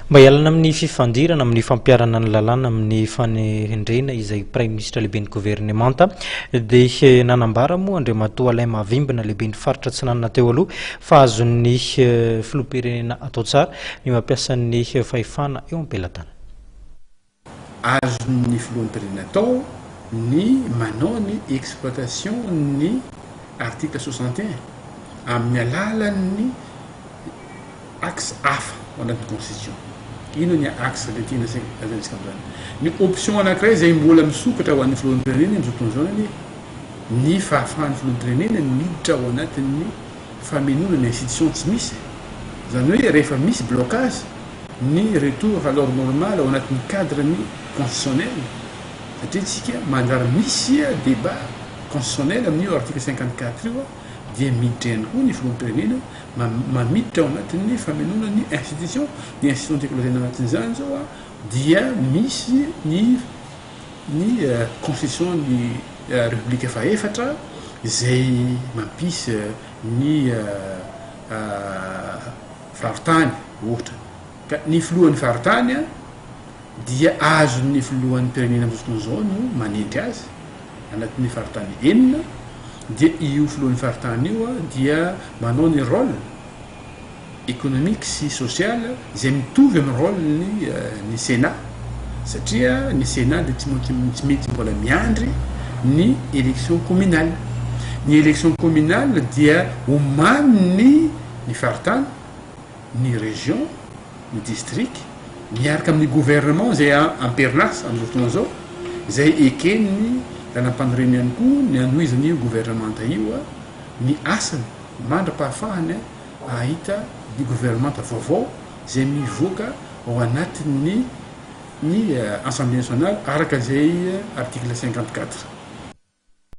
mba hialana amin'ny fifandirana amin'ny fampiarana ny lalàna amin'ny fanerendrena izay prime ministre lehiben'ny gouvernemanta dia nanambara moa Andriamatoa Alain Mavimbina lehiben'ny faritra Atsinanana teo aloha fa azon'ny filoham-pirenena atao tsara ny mampiasa ny fahefana eo am-pelatana. Azon'ny filoham-pirenena atao ny manao ny exploitation ny article 61 amin'ny alalan'ny axe hafa ao anatin'ny constitution. Ino ny axe le tiana azantsika androany. Ny option anankiray izay mbola misokatra ho an'ny filoham-pirenena amin'izao fotoana izao ny fahafahan'ny filoham-pirenena miditra ao anatin'ny famelona ny institution tsy misy. Zany hoe rehefa misy blocage ny retour à l'ordre normal ao anatin'ny cadre ny constitutionnel. Satria tsika manjary misy débat constitutionnel amin'io article 54 io dia miditra ihany koa ny filoham-pirenena mamiditra ao anatin'ny famelona ny institution teknolôzia anatin'izany zao dia misy ny constitution ny république faefatra izay mampisy ny faritany ohatra. Ka ny filohan'ny faritany dia azon'ny filohan'ny pirenena amin'izao fotoana izao no manendry azy anatin'ny faritany enina. Dia io filohan'ny faritany io dia manao ny rôle économique sy social izay mitovy amin'ny rôle ny Sénat satria ny Sénat dia tsy mety mbola miandry ny élection communale. Ny élection communale dia omaniny ny faritany, ny région, ny district miaraka amin'ny gouvernement izay amperinasa amin'izao fotoana izao izay eken'ny lanam-panireny ihany koa ny anohizan'io gouvernemanta io ny asany mandra-pahafahany ahita ny gouvernemanta vaovao izay mivoaka ao anatin'ny assemblée nationale araka izay article 54.